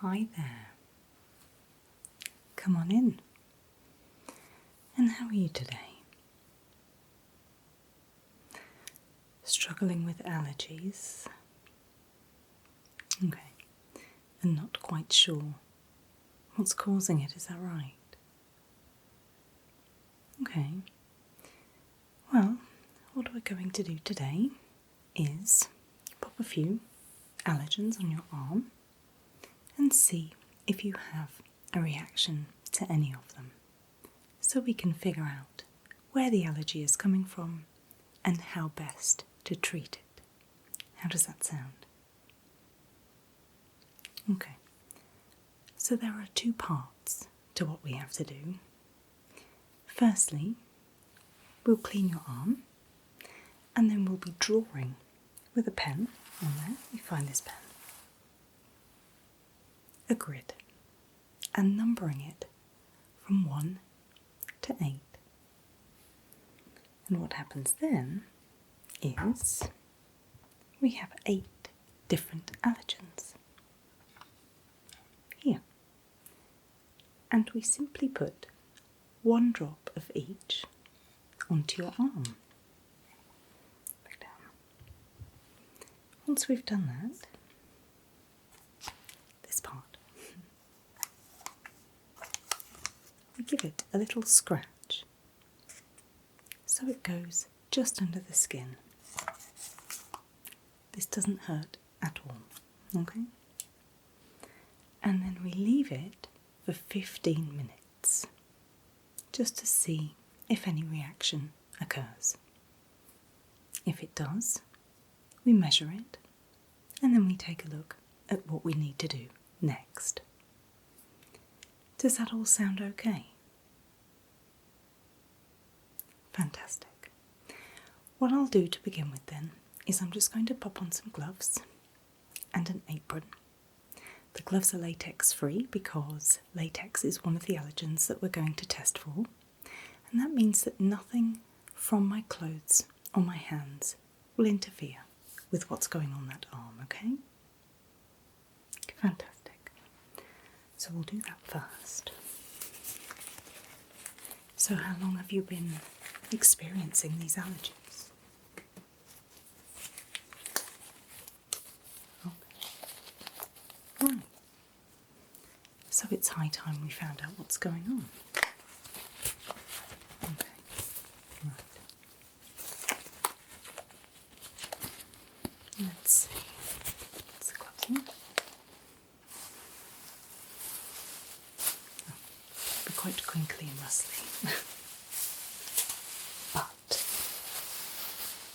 Hi there. Come on in. And how are you today? Struggling with allergies? Okay. And not quite sure what's causing it, is that right? Okay. Well, what we're going to do today is pop a few allergens on your arm and see if you have a reaction to any of them, so we can figure out where the allergy is coming from and how best to treat it. How does that sound? Okay, so there are two parts to what we have to do. Firstly, we'll clean your arm, and then we'll be drawing with a pen on there. You find this pen. A grid, and numbering it from 1 to 8. And what happens then is we have 8 different allergens here. And we simply put 1 drop of each onto your arm. Back down. Once we've done that, this part, we give it a little scratch so it goes just under the skin. This doesn't hurt at all, okay? And then we leave it for 15 minutes just to see if any reaction occurs. If it does, we measure it and then we take a look at what we need to do next. Does that all sound okay? Fantastic. What I'll do to begin with then is I'm just going to pop on some gloves and an apron. The gloves are latex free because latex is one of the allergens that we're going to test for, and that means that nothing from my clothes or my hands will interfere with what's going on that arm, okay? Fantastic. So we'll do that first. So how long have you been experiencing these allergies? Okay. Right. So it's high time we found out what's going on. Okay. Right. Let's see. Let's the gloves on. Oh, be quite crinkly and rustly. But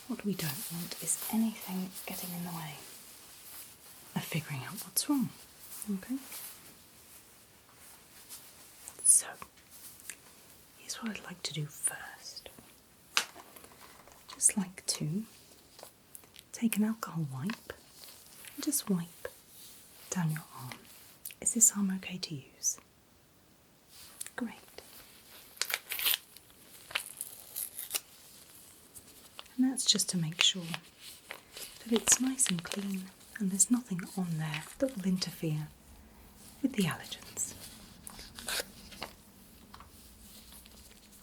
what we don't want is anything getting in the way of figuring out what's wrong. Okay? So, here's what I'd like to do first. Just like to take an alcohol wipe and just wipe down your arm. Is this arm okay to use? Great. And that's just to make sure that it's nice and clean and there's nothing on there that will interfere with the allergens.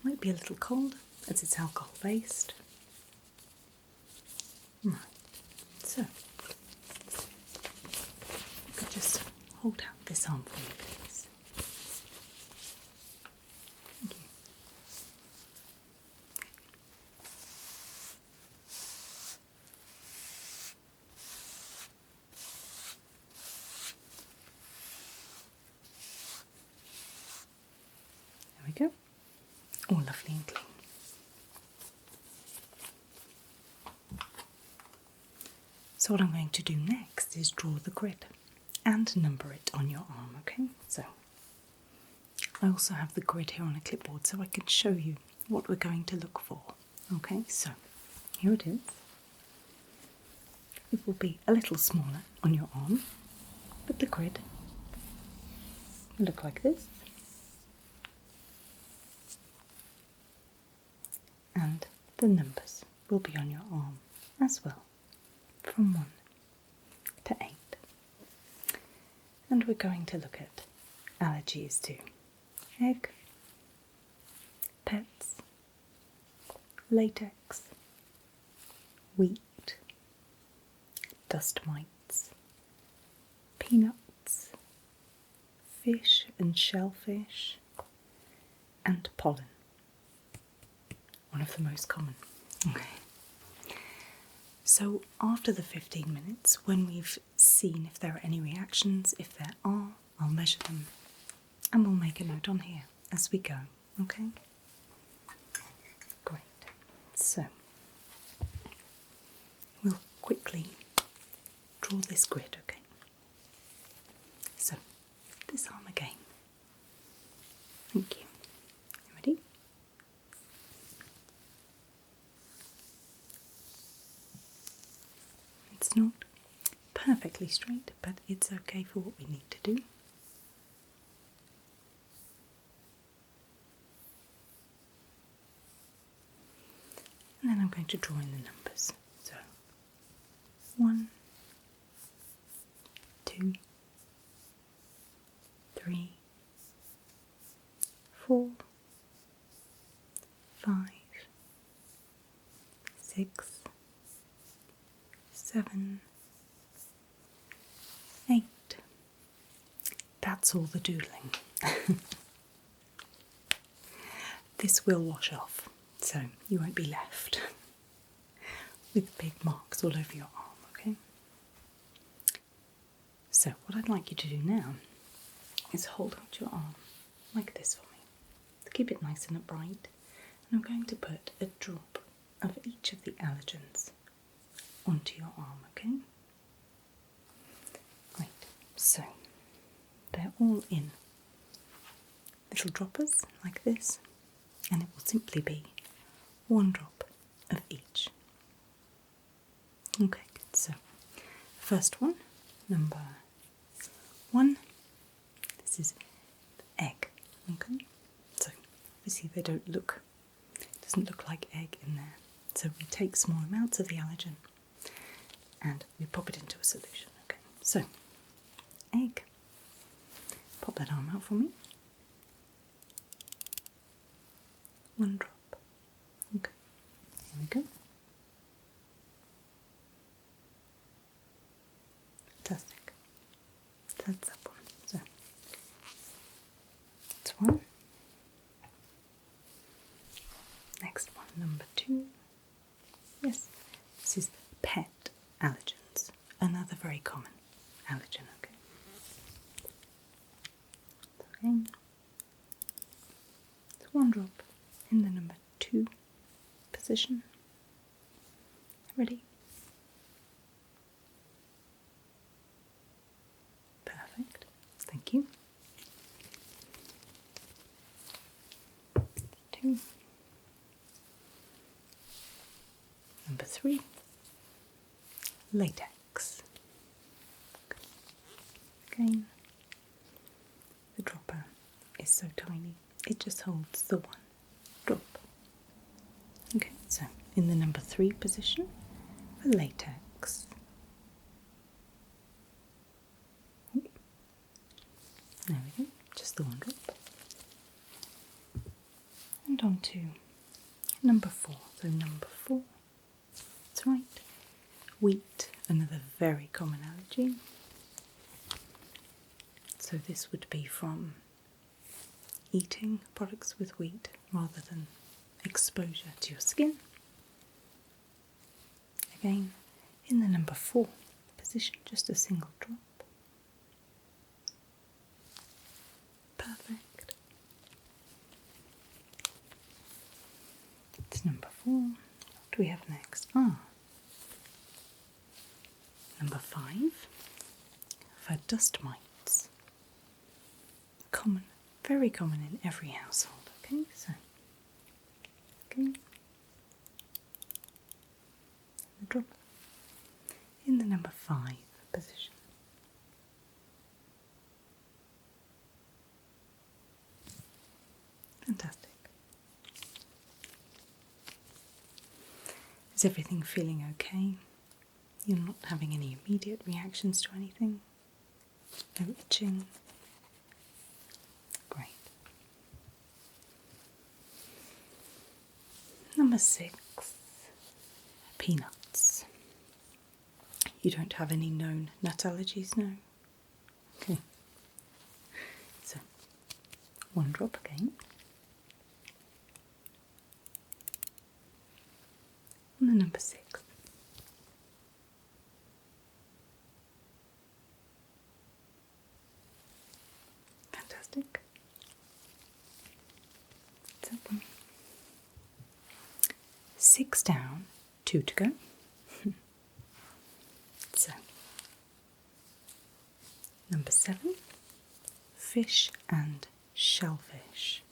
Might be a little cold as it's alcohol based. Right, so you could just hold out this arm for me, please. Thank you. There we go. All lovely and clean. So what I'm going to do next is draw the grid and number it on your arm, okay? So I also have the grid here on a clipboard so I can show you what we're going to look for. Okay, so here it is. It will be a little smaller on your arm, but the grid will look like this. And the numbers will be on your arm as well, from 1 to 8. And we're going to look at allergies to egg, pets, latex, wheat, dust mites, peanuts, fish and shellfish, and pollen. One of the most common. Okay. So after the 15 minutes, when we've seen if there are any reactions, if there are, I'll measure them and we'll make a note on here as we go, okay? Great. So we'll quickly draw this grid, okay? So this arm again. Thank you. Ready? It's not perfectly straight, but it's okay for what we need to do. And then I'm going to draw in the numbers. So 1, 2, 3, 4, 5, 6, 7, 8. That's all the doodling. This will wash off, so you won't be left with big marks all over your arm, okay? So what I'd like you to do now is hold out your arm like this for me, to keep it nice and upright, and I'm going to put a drop of each of the allergens onto your arm, okay? Right, so they're all in little droppers like this, and it will simply be 1 drop of each. Okay, so first one, number 1, this is egg, okay? So obviously they don't look, it doesn't look like egg in there. So we take small amounts of the allergen and we pop it into a solution, okay? So, egg, pop that arm out for me. 1 drop. Okay, here we go. Fantastic. That's that one. So, that's 1. Next one, number 2. Yes, this is pet allergens. Another very common allergen, okay? So again, it's 1 drop in the number 2 position. Ready? Perfect. Thank you. 2. Number 3. Latex. Again, the dropper is so tiny, it just holds the 1 drop. Okay, so in the number 3 position for latex. There we go, just the 1 drop. And on to number 4. So number 4, that's right, wheat, another very common allergy. So this would be from eating products with wheat rather than exposure to your skin. Again, in the number 4 position, just a single drop. Perfect. It's number 4. What do we have next? Number 5 for dust mites. Common, very common in every household. Okay, so okay, the drop in the number 5 position. Fantastic. Is everything feeling okay? You're not having any immediate reactions to anything? No itching. Great. Number 6, peanuts. You don't have any known nut allergies, no? Okay. So, 1 drop again. And the number 6. Fantastic. That one. 6 down, 2 to go. So, number 7, fish and shellfish.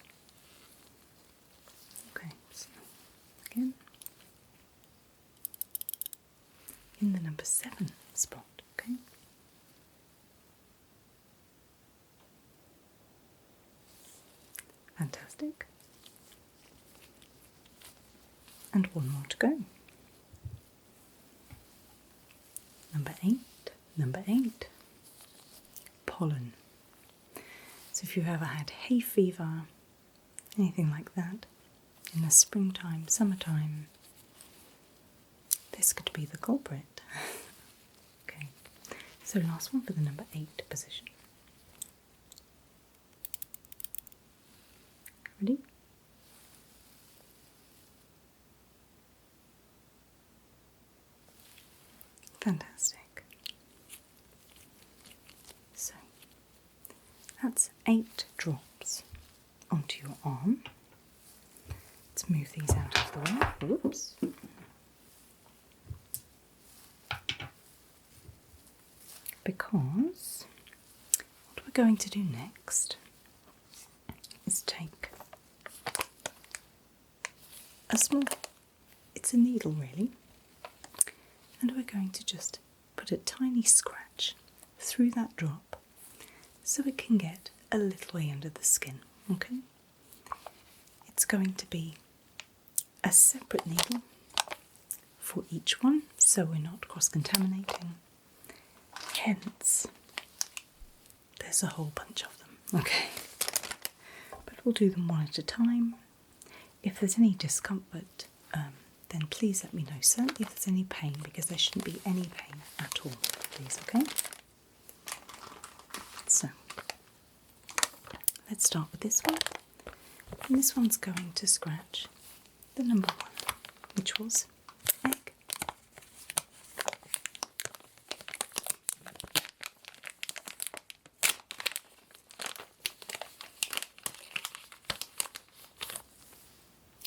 Okay, so again, in the number 7 spot, okay? Fantastic. And 1 more to go. Number 8, pollen. So if you've ever had hay fever, anything like that, in the springtime, summertime, this could be the culprit. Okay, so last one for the number 8 position. Ready? Fantastic. So that's 8 drops onto your arm. Let's move these out of the way. Oops. Because what we're going to do next is take a small, it's a needle really, and we're going to just put a tiny scratch through that drop so it can get a little way under the skin, okay? It's going to be a separate needle for each one so we're not cross-contaminating. Hence, there's a whole bunch of them, okay? But we'll do them one at a time. If there's any discomfort, then please let me know. Certainly if there's any pain, because there shouldn't be any pain at all, please, okay? So, let's start with this one. And this one's going to scratch the number 1, which was egg.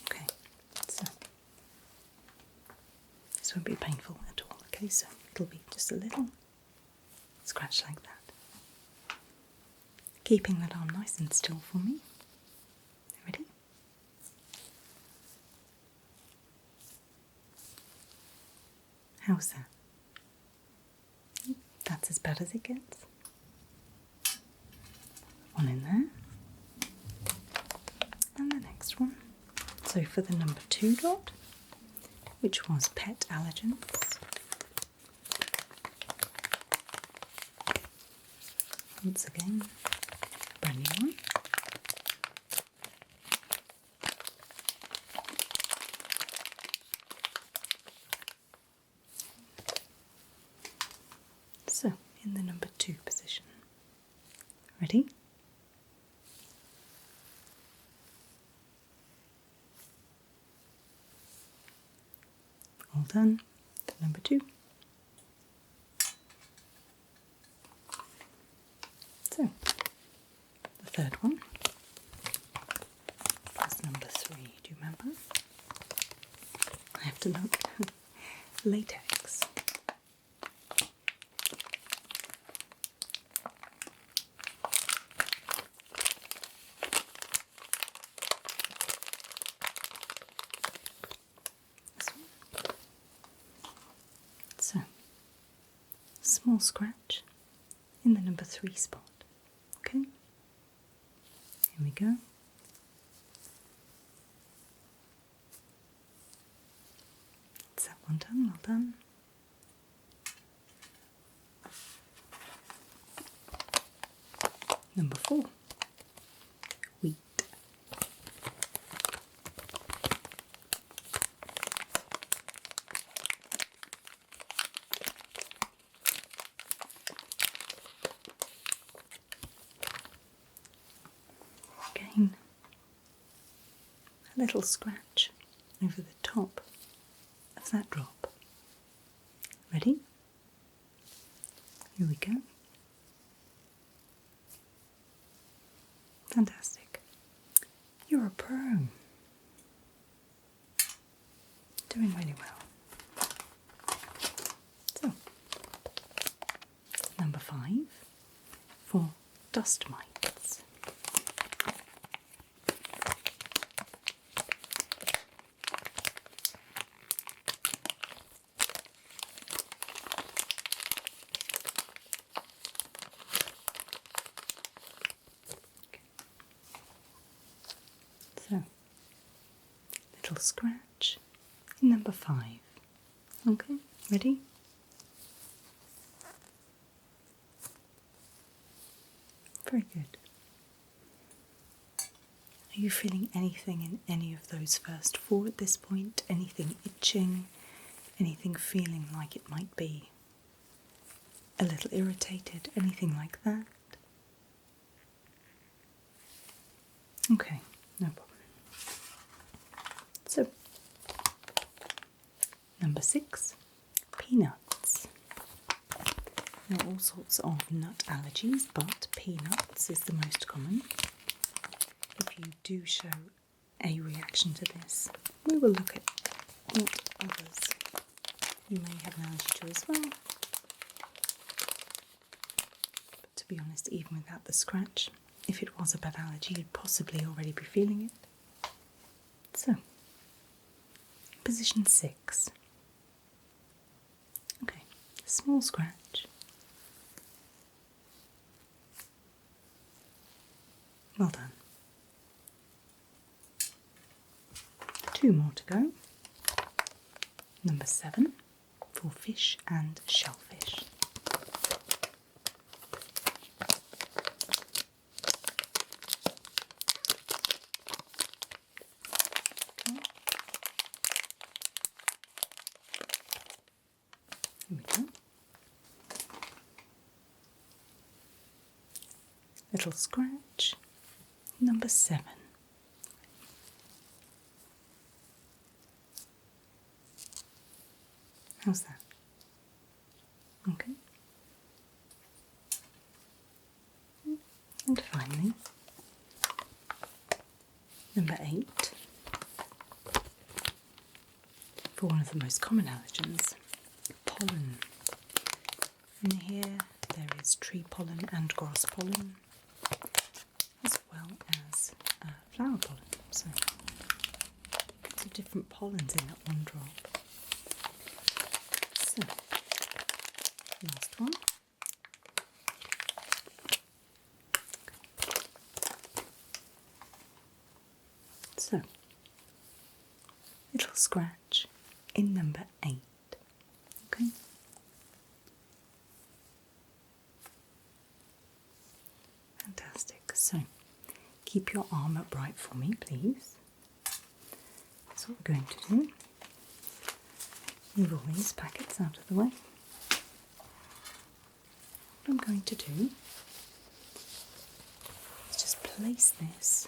Okay, so this won't be painful at all, okay? So it'll be just a little scratch like that. Keeping that arm nice and still for me. Ready? How's that? That's as bad as it gets. One in there. And the next one. So for the number 2 dot, which was pet allergens. Once again, a brand new one. So, in the number 2 position. Ready? All done. The number 2. So, the third one was number 3. Do you remember? I have to look. Latex. So, small scratch in the number 3 spot. Okay, here we go. That's that one done, well done. Number 4, wheat. Again, a little scratch over the top of that drop. Ready? Here we go. Fantastic. You're a pro. Doing really well. So, number 5 for dust mites. So, little scratch in number 5. Okay, ready? Very good. Are you feeling anything in any of those first 4 at this point? Anything itching? Anything feeling like it might be a little irritated? Anything like that? Okay, no problem. So, number 6, peanuts. There are all sorts of nut allergies, but peanuts is the most common. If you do show a reaction to this, we will look at what others you may have an allergy to as well. But to be honest, even without the scratch, if it was a bad allergy, you'd possibly already be feeling it. So, position 6. Okay, small scratch. Well done. 2 more to go. Number 7 for fish and shellfish. Okay. Here we go. Little scratch. Number 7. How's that? Okay. And finally, number 8, for one of the most common allergens, pollen. In here there is tree pollen and grass pollen, as well as flower pollen. So, lots of different pollens in that one drop. So, last one. So, little scratch in number 8. Okay. Fantastic. So, keep your arm upright for me, please. That's what we're going to do. Move all these packets out of the way. What I'm going to do is just place this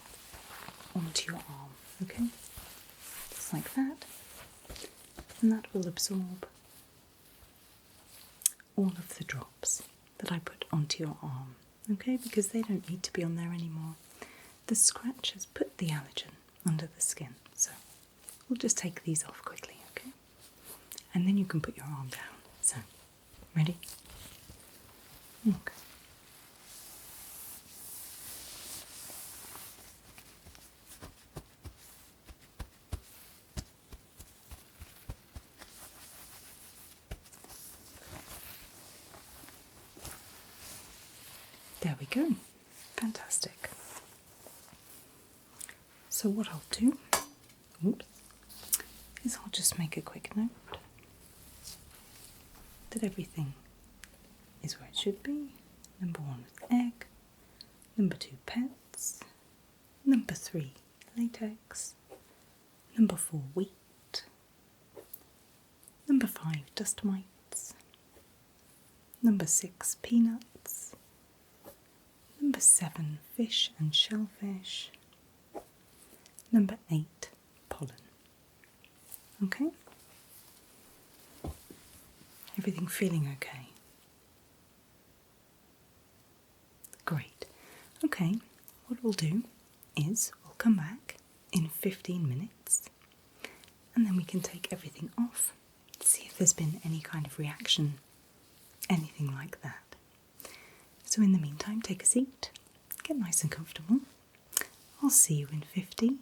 onto your arm, okay? Just like that. And that will absorb all of the drops that I put onto your arm, okay? Because they don't need to be on there anymore. The scratch has put the allergen under the skin, so we'll just take these off quickly, okay? And then you can put your arm down. So, ready? Okay. There we go. Fantastic. So what I'll do, is I'll just make a quick note that everything is where it should be. Number 1 was the egg. Number 2, pets. Number 3, latex. Number 4, wheat. Number 5, dust mites. Number 6, peanuts. Number 7, fish and shellfish. Number 8, pollen. Okay? Everything feeling okay? Great. Okay, what we'll do is we'll come back in 15 minutes and then we can take everything off, see if there's been any kind of reaction, anything like that. So in the meantime, take a seat, get nice and comfortable. I'll see you in 15.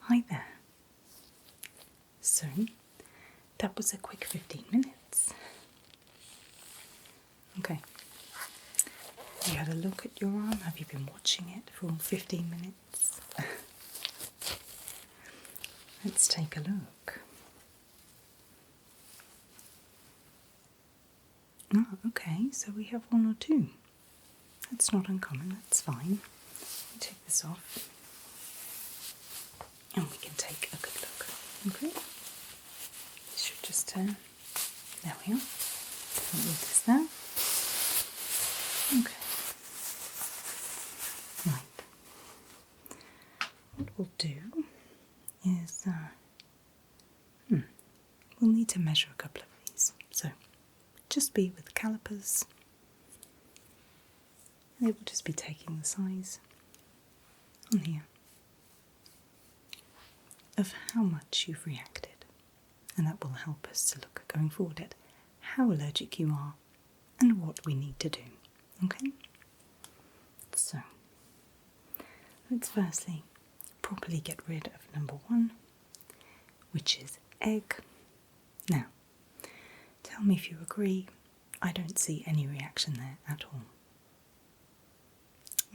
Hi there. So, that was a quick 15 minutes. Okay. You had a look at your arm? Have you been watching it for 15 minutes? Let's take a look. Ah, okay, so we have 1 or 2. That's not uncommon, that's fine. We'll take this off. And we can take a good look. Okay? This should just there we are. Don't leave this there. Okay. Right. What we'll do is we'll need to measure a couple of these. So just be with calipers. They will just be taking the size on here of how much you've reacted, and that will help us to look going forward at how allergic you are and what we need to do. Okay? So, let's firstly properly get rid of number 1, which is egg. Now, tell me if you agree. I don't see any reaction there at all.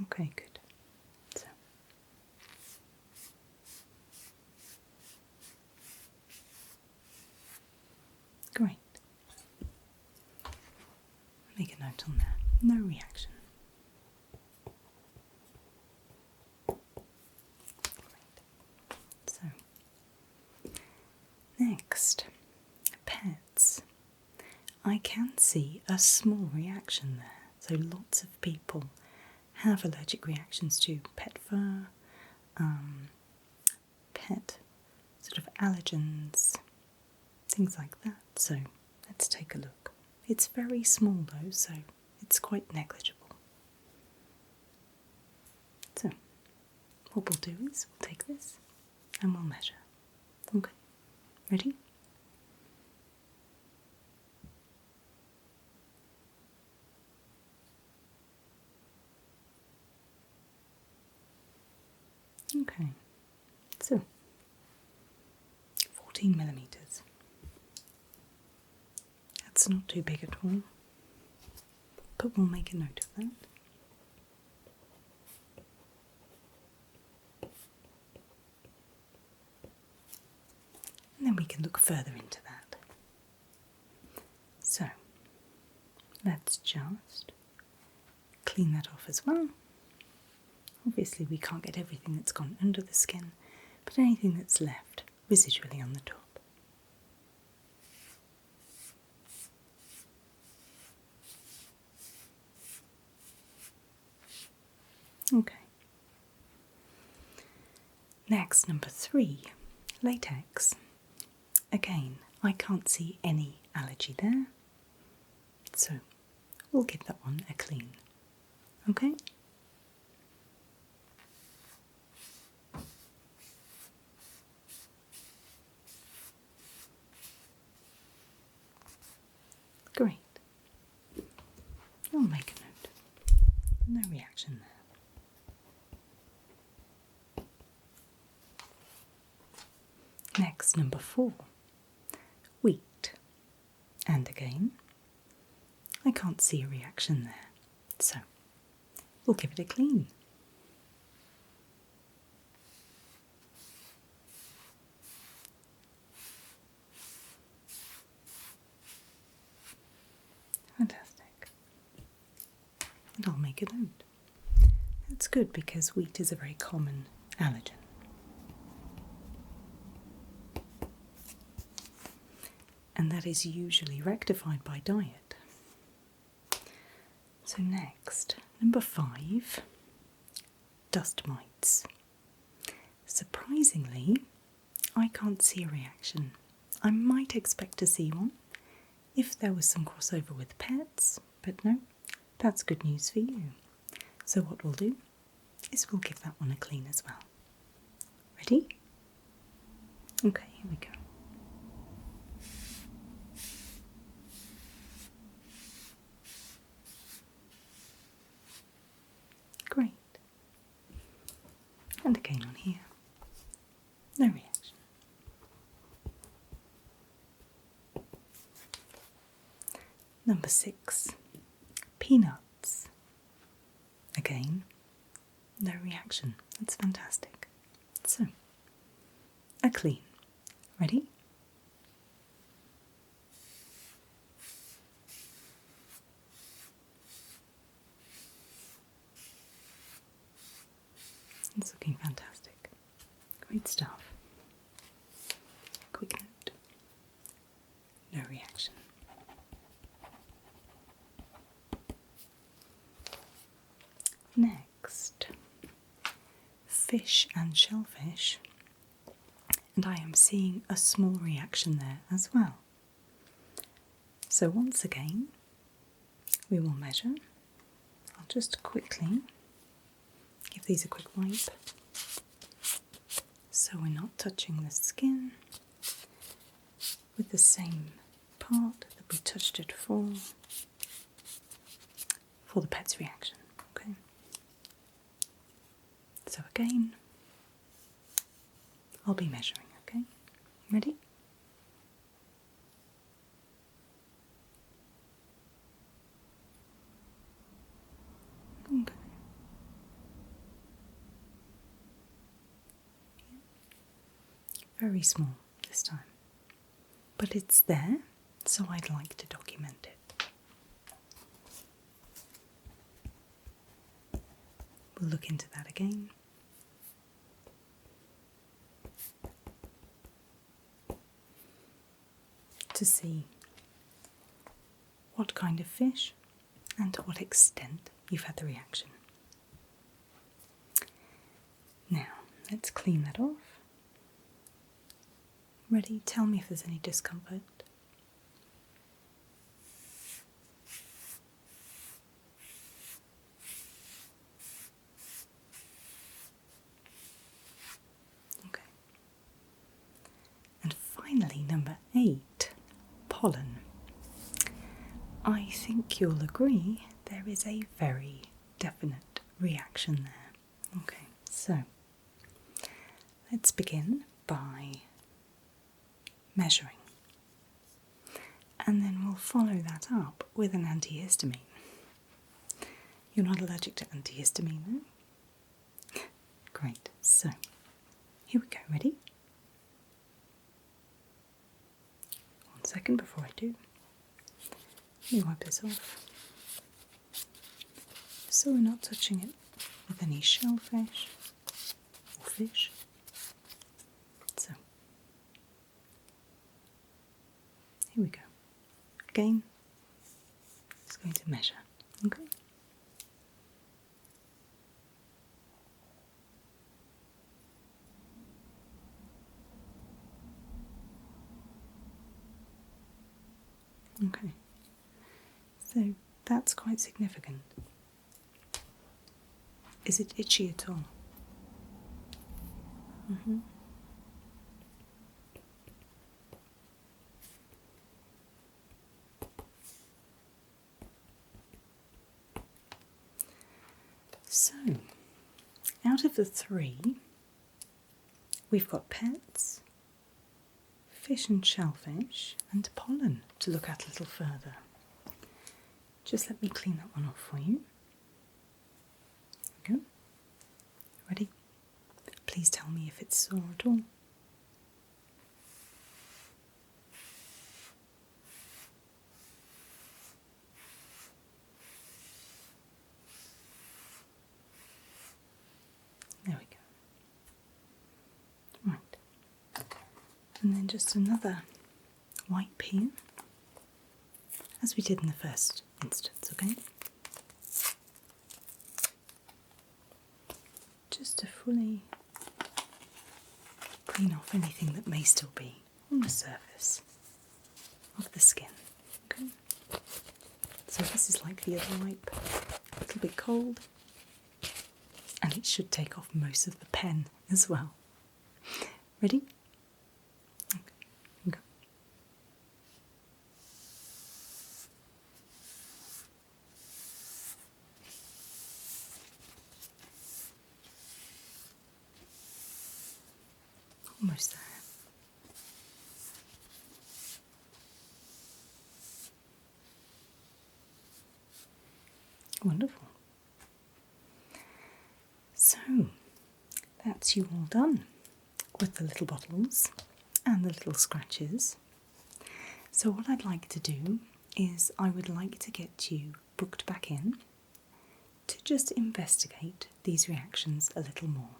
Okay, good. So, great. Make a note on there. No reaction. So, next, pets. I can see a small reaction there. So lots of people have allergic reactions to pet fur, pet sort of allergens, things like that. So let's take a look. It's very small though, so it's quite negligible. So what we'll do is we'll take this and we'll measure. Okay, ready? Okay, so 14 millimeters. That's not too big at all, but we'll make a note of that. And then we can look further into that. So, let's just clean that off as well. Obviously we can't get everything that's gone under the skin, but anything that's left residually on the top. Okay. Next, number 3, latex. Again, I can't see any allergy there, so we'll give that one a clean. Okay? Great. I'll make a note. No reaction there. Next, number 4, wheat. And again, I can't see a reaction there, so we'll give it a clean. make a note. That's good because wheat is a very common allergen. And that is usually rectified by diet. So next, number 5, dust mites. Surprisingly, I can't see a reaction. I might expect to see one if there was some crossover with pets, but no, that's good news for you. So what we'll do is we'll give that one a clean as well. Ready? Okay, here we go. Great. And again on here. No reaction. Number 6, peanuts. Again, no reaction. That's fantastic. So, a clean. Ready? It's looking fantastic. Great stuff. Quick note. No reaction. Next, fish and shellfish, and I am seeing a small reaction there as well. So once again, we will measure. I'll just quickly give these a quick wipe so we're not touching the skin with the same part that we touched it for the pet's reaction. Okay. So again, I'll be measuring, okay? Ready? Okay. Very small this time. But it's there, so I'd like to document it. We'll look into that again. To see what kind of fish and to what extent you've had the reaction. Now, let's clean that off. Ready? Tell me if there's any discomfort. Okay. And finally, number 8, pollen. I think you'll agree there is a very definite reaction there. Okay, so let's begin by measuring. And then we'll follow that up with an antihistamine. You're not allergic to antihistamine, though? Great, so here we go, ready? One second before I do. Let me wipe this off. So we're not touching it with any shellfish or fish. So, here we go. Again, it's going to measure, okay? Okay, so that's quite significant. Is it itchy at all? Mm-hmm. So, out of the 3, we've got pets, fish and shellfish, and pollen to look at a little further. Just let me clean that one off for you. There we go. Ready? Please tell me if it's sore at all. And then just another wipe here, as we did in the first instance, okay? Just to fully clean off anything that may still be on the surface of the skin, okay? So this is like the other wipe, a little bit cold, and it should take off most of the pen as well. Ready? Okay, go. Almost there. Wonderful. So, that's you all done with the little bottles and the little scratches. So what I'd like to do is I would like to get you booked back in to just investigate these reactions a little more.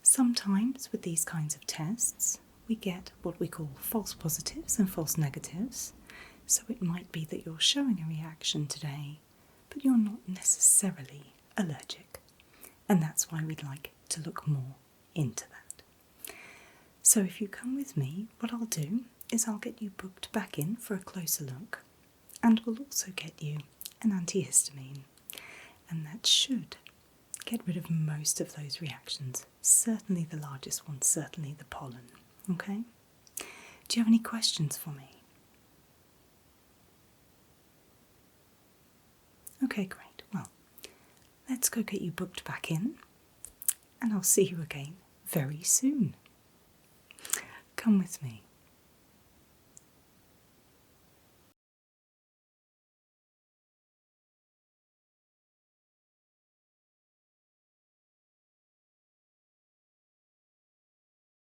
Sometimes with these kinds of tests we get what we call false positives and false negatives. So it might be that you're showing a reaction today, but you're not necessarily allergic. And that's why we'd like to look more into that. So if you come with me, what I'll do is I'll get you booked back in for a closer look, and we'll also get you an antihistamine, and that should get rid of most of those reactions, certainly the largest one, certainly the pollen, okay? Do you have any questions for me? Okay, great. Well, let's go get you booked back in, and I'll see you again very soon. Come with me.